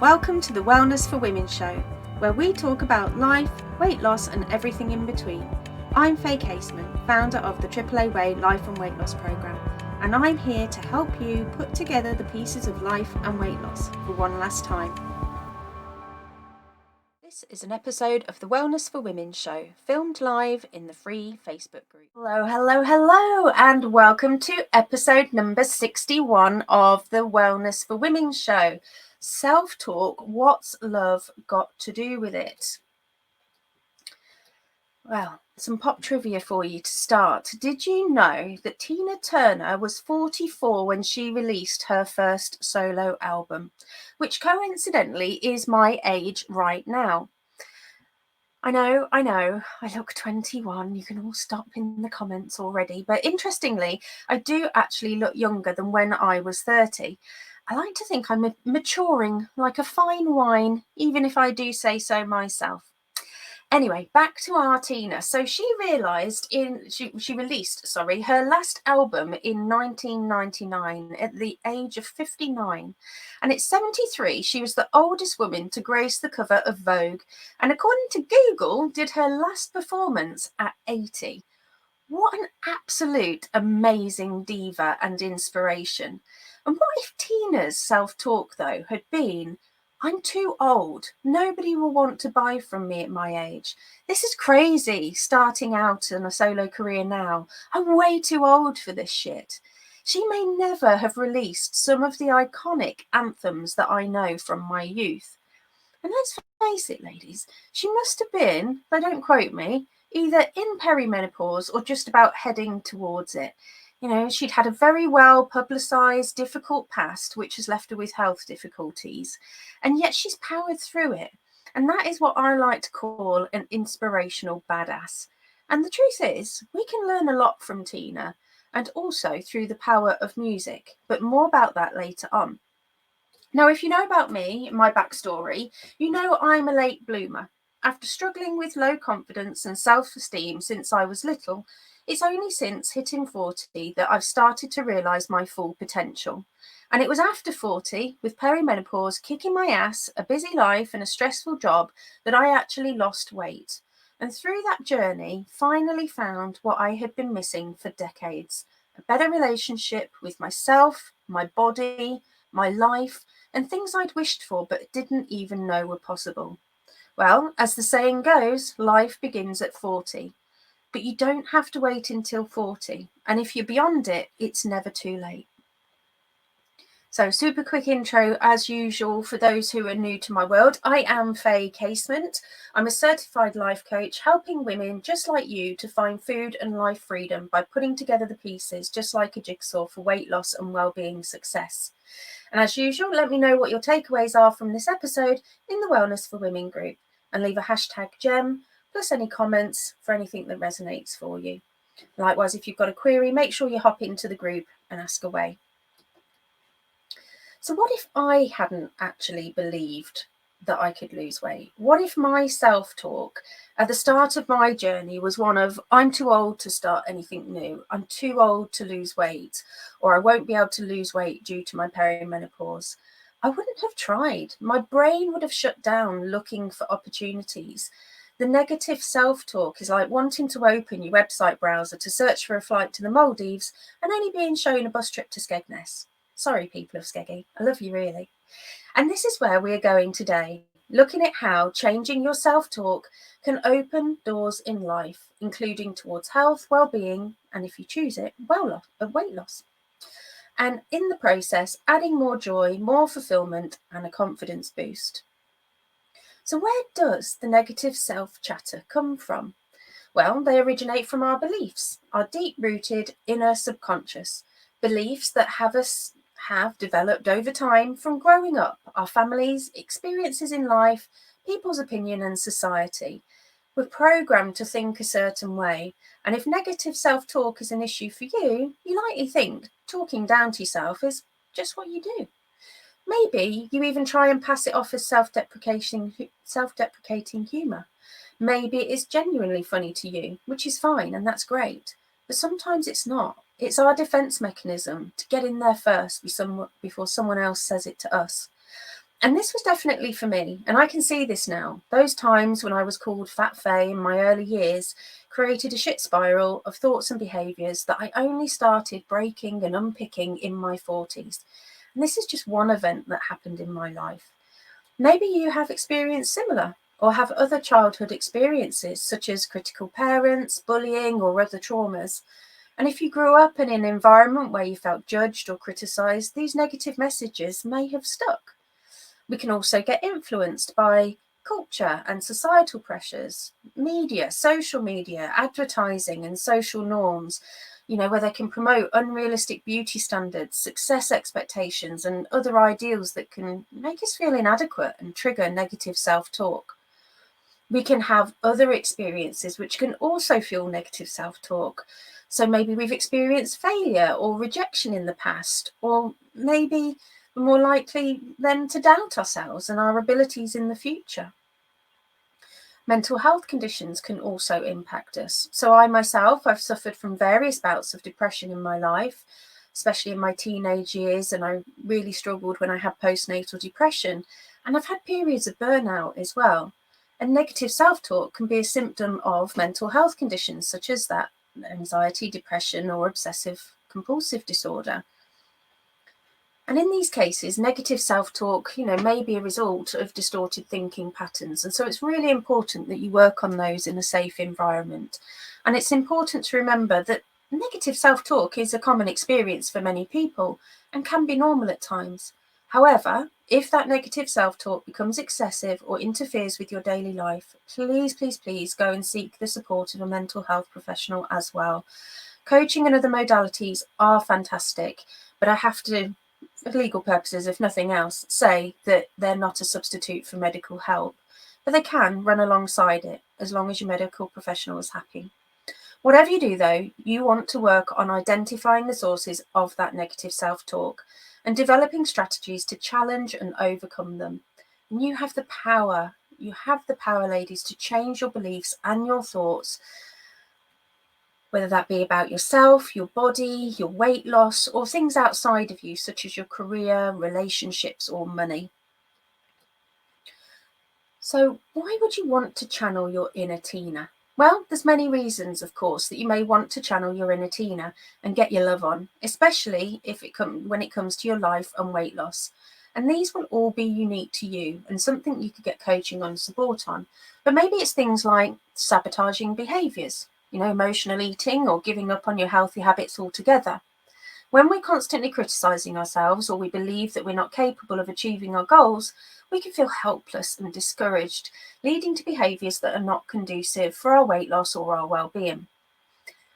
Welcome to the Wellness for Women show, where we talk about life, weight loss and everything in between. I'm Faye Caseman, founder of the AAA Way Life and Weight Loss Programme, and I'm here to help you put together the pieces of life and weight loss for one last time. This is an episode of the Wellness for Women show, filmed live in the free Facebook group. Hello, and welcome to episode number 61 of the Wellness for Women show. Self-talk, what's love got to do with it? Well, some pop trivia for you to start. Did you know that Tina Turner was 44 when she released her first solo album, which coincidentally is my age right now? I know, I look 21. You can all stop in the comments already. But interestingly, I do actually look younger than when I was 30. I like to think I'm maturing like a fine wine, even if I do say so myself. Anyway, back to our Tina. So she released her last album in 1999 at the age of 59. And at 73, she was the oldest woman to grace the cover of Vogue. And according to Google, did her last performance at 80. What an absolute amazing diva and inspiration. And what if Tina's self-talk, though, had been, I'm too old. Nobody will want to buy from me at my age. This is crazy, starting out in a solo career now. I'm way too old for this shit. She may never have released some of the iconic anthems that I know from my youth. And let's face it, ladies, she must have been, they don't quote me, either in perimenopause or just about heading towards it. You know, she'd had a very well publicised, difficult past, which has left her with health difficulties, and yet she's powered through it. And that is what I like to call an inspirational badass. And the truth is, we can learn a lot from Tina, and also through the power of music, but more about that later on. Now, if you know about me, my backstory, you know I'm a late bloomer. After struggling with low confidence and self-esteem since I was little, it's only since hitting 40 that I've started to realise my full potential. And it was after 40, with perimenopause kicking my ass, a busy life and a stressful job, that I actually lost weight. And through that journey, finally found what I had been missing for decades: a better relationship with myself, my body, my life, and things I'd wished for but didn't even know were possible. Well, as the saying goes, life begins at 40. But you don't have to wait until 40. And if you're beyond it, it's never too late. So, super quick intro as usual for those who are new to my world. I am Faye Casement. I'm a certified life coach helping women just like you to find food and life freedom by putting together the pieces just like a jigsaw for weight loss and well-being success. And as usual, let me know what your takeaways are from this episode in the Wellness for Women group, and leave a hashtag gem plus any comments for anything that resonates for you. Likewise, if you've got a query, make sure you hop into the group and ask away. So what if I hadn't actually believed that I could lose weight? What if my self-talk at the start of my journey was one of, I'm too old to start anything new, I'm too old to lose weight, or I won't be able to lose weight due to my perimenopause? I wouldn't have tried. My brain would have shut down looking for opportunities. The negative self-talk is like wanting to open your website browser to search for a flight to the Maldives and only being shown a bus trip to Skegness. Sorry, people of Skeggy, I love you really. And this is where we're going today, looking at how changing your self-talk can open doors in life, including towards health, well-being, and if you choose it, weight loss. And in the process, adding more joy, more fulfillment, and a confidence boost. So where does the negative self-chatter come from? Well, they originate from our beliefs, our deep-rooted inner subconscious, beliefs that have developed over time from growing up, our families, experiences in life, people's opinion and society. We're programmed to think a certain way, and if negative self-talk is an issue for you, you likely think talking down to yourself is just what you do. Maybe you even try and pass it off as self-deprecating humour. Maybe it is genuinely funny to you, which is fine and that's great, but sometimes it's not. It's our defense mechanism to get in there first before someone else says it to us. And this was definitely for me, and I can see this now. Those times when I was called Fat Faye in my early years created a shit spiral of thoughts and behaviours that I only started breaking and unpicking in my 40s. And this is just one event that happened in my life. Maybe you have experienced similar, or have other childhood experiences such as critical parents, bullying, or other traumas. And if you grew up in an environment where you felt judged or criticised, these negative messages may have stuck. We can also get influenced by culture and societal pressures, media, social media, advertising, and social norms, where they can promote unrealistic beauty standards, success expectations, and other ideals that can make us feel inadequate and trigger negative self-talk. We can have other experiences which can also fuel negative self-talk. So maybe we've experienced failure or rejection in the past, or maybe we're more likely then to doubt ourselves and our abilities in the future. Mental health conditions can also impact us. So I myself, I've suffered from various bouts of depression in my life, especially in my teenage years, and I really struggled when I had postnatal depression. And I've had periods of burnout as well. And negative self-talk can be a symptom of mental health conditions such as that, anxiety, depression, or obsessive compulsive disorder. And in these cases, negative self-talk, may be a result of distorted thinking patterns. And so it's really important that you work on those in a safe environment. And it's important to remember that negative self-talk is a common experience for many people and can be normal at times. However, if that negative self-talk becomes excessive or interferes with your daily life, please, please, please go and seek the support of a mental health professional as well. Coaching and other modalities are fantastic, but I have to, for legal purposes, if nothing else, say that they're not a substitute for medical help, but they can run alongside it as long as your medical professional is happy. Whatever you do, though, you want to work on identifying the sources of that negative self-talk and developing strategies to challenge and overcome them. And you have the power, ladies, to change your beliefs and your thoughts, whether that be about yourself, your body, your weight loss, or things outside of you, such as your career, relationships, or money. So why would you want to channel your inner Tina? Well, there's many reasons, of course, that you may want to channel your inner Tina and get your love on, especially when it comes to your life and weight loss. And these will all be unique to you and something you could get coaching on, support on. But maybe it's things like sabotaging behaviours, emotional eating, or giving up on your healthy habits altogether. When we're constantly criticising ourselves, or we believe that we're not capable of achieving our goals, we can feel helpless and discouraged, leading to behaviours that are not conducive for our weight loss or our well-being.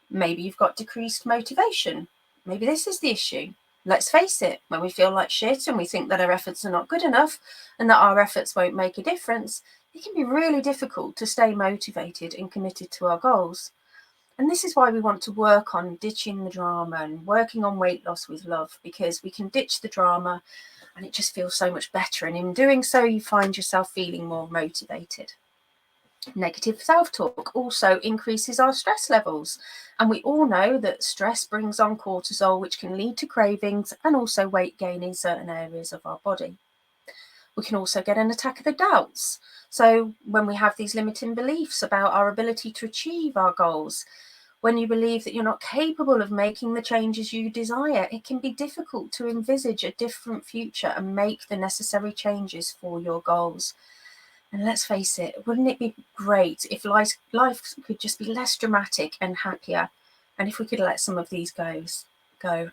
Maybe you've got decreased motivation. Maybe this is the issue. Let's face it, when we feel like shit and we think that our efforts are not good enough and that our efforts won't make a difference, it can be really difficult to stay motivated and committed to our goals. And this is why we want to work on ditching the drama and working on weight loss with love, because we can ditch the drama and it just feels so much better. And in doing so, you find yourself feeling more motivated. Negative self-talk also increases our stress levels. And we all know that stress brings on cortisol, which can lead to cravings and also weight gain in certain areas of our body. We can also get an attack of the doubts. So when we have these limiting beliefs about our ability to achieve our goals, when you believe that you're not capable of making the changes you desire, it can be difficult to envisage a different future and make the necessary changes for your goals. And let's face it, wouldn't it be great if life could just be less dramatic and happier? And if we could let some of these go.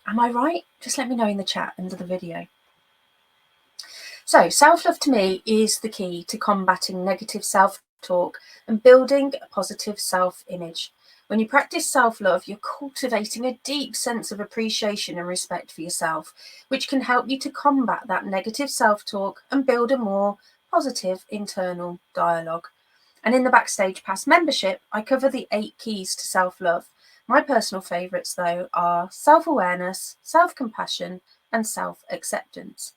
Am I right? Just let me know in the chat under the video. So self-love to me is the key to combating negative self-talk and building a positive self-image. When you practice self-love, you're cultivating a deep sense of appreciation and respect for yourself, which can help you to combat that negative self-talk and build a more positive internal dialogue. And in the Backstage Pass membership, I cover the 8 keys to self-love. My personal favourites, though, are self-awareness, self-compassion, and self-acceptance.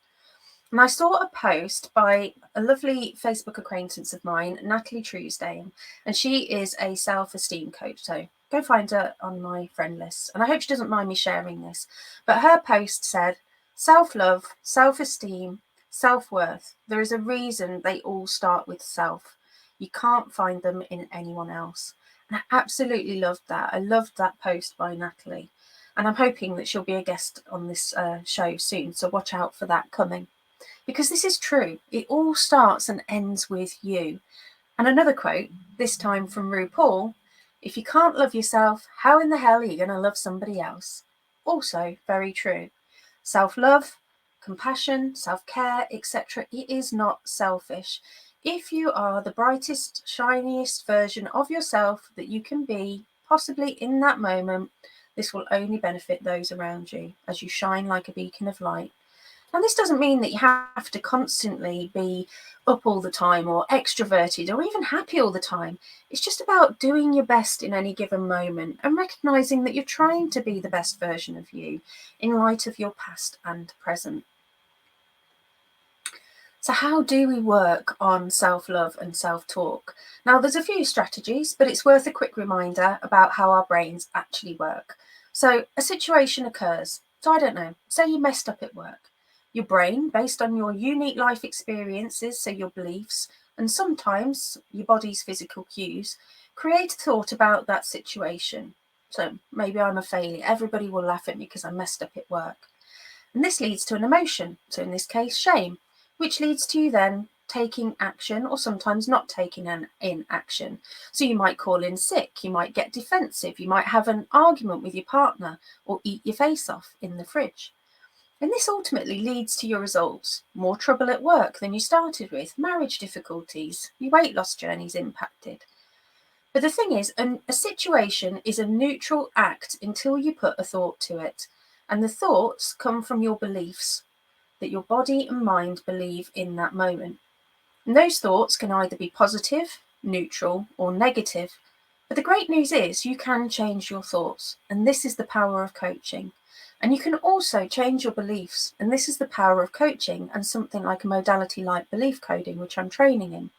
And I saw a post by a lovely Facebook acquaintance of mine, Natalie Truesdale, and she is a self-esteem coach. So go find her on my friend list. And I hope she doesn't mind me sharing this. But her post said, self-love, self-esteem, self-worth. There is a reason they all start with self. You can't find them in anyone else. And I absolutely loved that. I loved that post by Natalie. And I'm hoping that she'll be a guest on this show soon. So watch out for that coming. Because this is true. It all starts and ends with you. And another quote, this time from RuPaul, if you can't love yourself, how in the hell are you going to love somebody else? Also very true. Self-love, compassion, self-care, etc. It is not selfish. If you are the brightest, shiniest version of yourself that you can be, possibly in that moment, this will only benefit those around you as you shine like a beacon of light. And this doesn't mean that you have to constantly be up all the time or extroverted or even happy all the time. It's just about doing your best in any given moment and recognizing that you're trying to be the best version of you in light of your past and present. So how do we work on self-love and self-talk? Now, there's a few strategies, but it's worth a quick reminder about how our brains actually work. So a situation occurs. So I don't know, say you messed up at work. Your brain, based on your unique life experiences, so your beliefs, and sometimes your body's physical cues, create a thought about that situation. So maybe I'm a failure. Everybody will laugh at me because I messed up at work. And this leads to an emotion. So in this case, shame, which leads to you then taking action or sometimes not taking in action. So you might call in sick, you might get defensive, you might have an argument with your partner or eat your face off in the fridge. And this ultimately leads to your results. More trouble at work than you started with, marriage difficulties, your weight loss journey's impacted. But the thing is, a situation is a neutral act until you put a thought to it. And the thoughts come from your beliefs that your body and mind believe in that moment. And those thoughts can either be positive, neutral, or negative. But the great news is you can change your thoughts. And this is the power of coaching. And you can also change your beliefs. And this is the power of coaching and something like a modality like belief coding, which I'm training in.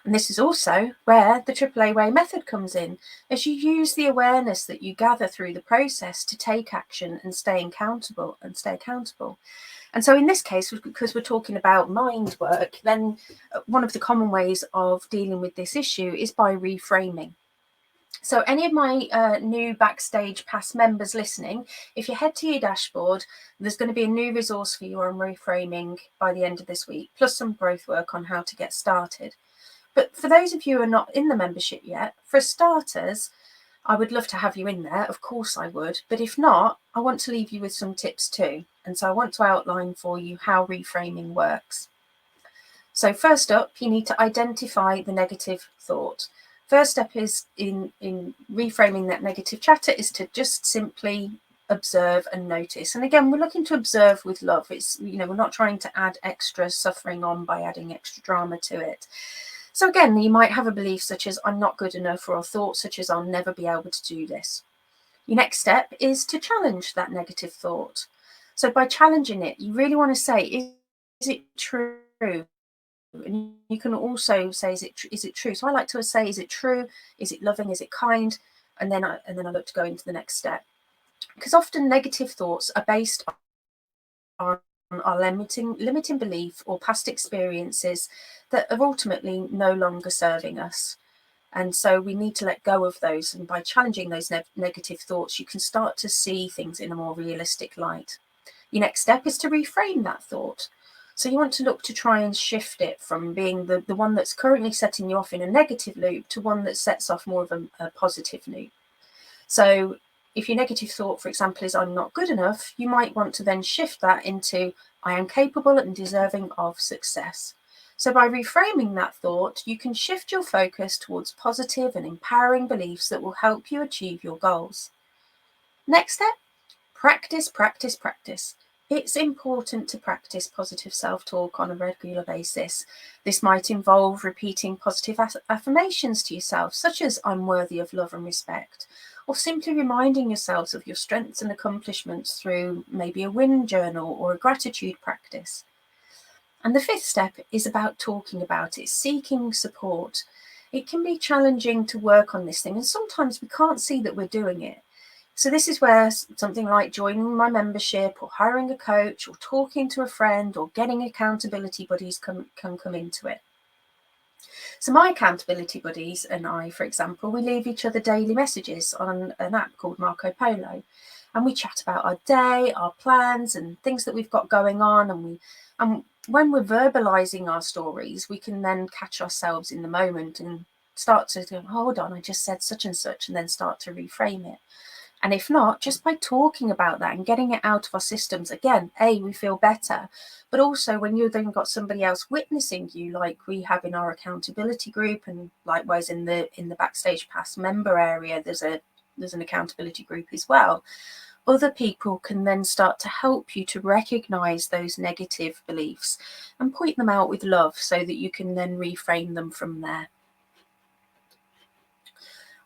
And this is also where the AAA Way method comes in, as you use the awareness that you gather through the process to take action and stay accountable. And so in this case, because we're talking about mind work, then one of the common ways of dealing with this issue is by reframing. So any of my new Backstage Pass members listening, if you head to your dashboard, there's going to be a new resource for you on reframing by the end of this week, plus some growth work on how to get started. But for those of you who are not in the membership yet, for starters, I would love to have you in there. Of course I would. But if not, I want to leave you with some tips too. And so I want to outline for you how reframing works. So first up, you need to identify the negative thought. First step is in reframing that negative chatter is to just simply observe and notice. And again, we're looking to observe with love. It's, you know, we're not trying to add extra suffering on by adding extra drama to it. So again, you might have a belief such as I'm not good enough, or a thought such as I'll never be able to do this. Your next step is to challenge that negative thought. So by challenging it, you really want to say, is it true? And you can also say, is it true? So I like to say, is it true? Is it loving? Is it kind? And then I look to go into the next step. Because often negative thoughts are based on our limiting belief or past experiences that are ultimately no longer serving us. And so we need to let go of those. And by challenging those negative thoughts, you can start to see things in a more realistic light. Your next step is to reframe that thought. So you want to look to try and shift it from being the one that's currently setting you off in a negative loop to one that sets off more of a positive loop. So if your negative thought, for example, is I'm not good enough, you might want to then shift that into I am capable and deserving of success. So by reframing that thought, you can shift your focus towards positive and empowering beliefs that will help you achieve your goals. Next step, practice, practice, practice. It's important to practice positive self-talk on a regular basis. This might involve repeating positive affirmations to yourself, such as I'm worthy of love and respect, or simply reminding yourselves of your strengths and accomplishments through maybe a win journal or a gratitude practice. And the fifth step is about talking about it, seeking support. It can be challenging to work on this thing, and sometimes we can't see that we're doing it. So this is where something like joining my membership or hiring a coach or talking to a friend or getting accountability buddies can come into it. So my accountability buddies and I, for example, we leave each other daily messages on an app called Marco Polo, and we chat about our day, our plans, and things that we've got going on. And when we're verbalizing our stories, we can then catch ourselves in the moment and start to go, hold on, I just said such and such, and then start to reframe it. And if not, just by talking about that and getting it out of our systems, again, we feel better. But also when you've then got somebody else witnessing you, like we have in our accountability group, and likewise in the Backstage Pass member area, there's an accountability group as well. Other people can then start to help you to recognize those negative beliefs and point them out with love so that you can then reframe them from there.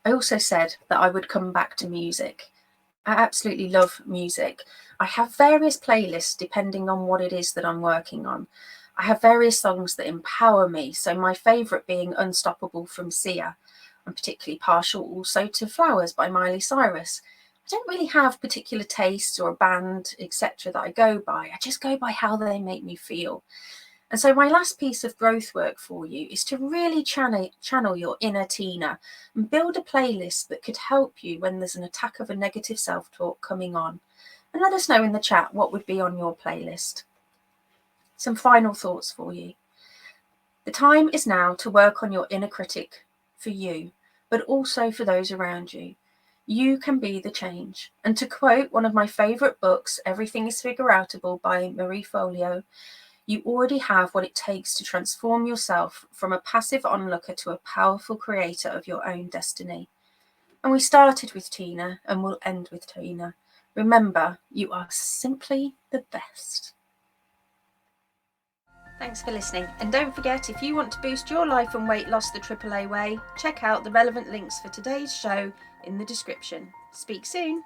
I also said that I would come back to music. I absolutely love music. I have various playlists depending on what it is that I'm working on. I have various songs that empower me. So my favourite being Unstoppable from Sia. I'm particularly partial also to Flowers by Miley Cyrus. I don't really have particular tastes or a band, etc. that I go by. I just go by how they make me feel. And so my last piece of growth work for you is to really channel your inner Tina and build a playlist that could help you when there's an attack of a negative self-talk coming on. And let us know in the chat what would be on your playlist. Some final thoughts for you. The time is now to work on your inner critic for you, but also for those around you. You can be the change. And to quote one of my favourite books, Everything is Figureoutable by Marie Forleo, you already have what it takes to transform yourself from a passive onlooker to a powerful creator of your own destiny. And we started with Tina and we'll end with Tina. Remember, you are simply the best. Thanks for listening. And don't forget, if you want to boost your life and weight loss the AAA way, check out the relevant links for today's show in the description. Speak soon.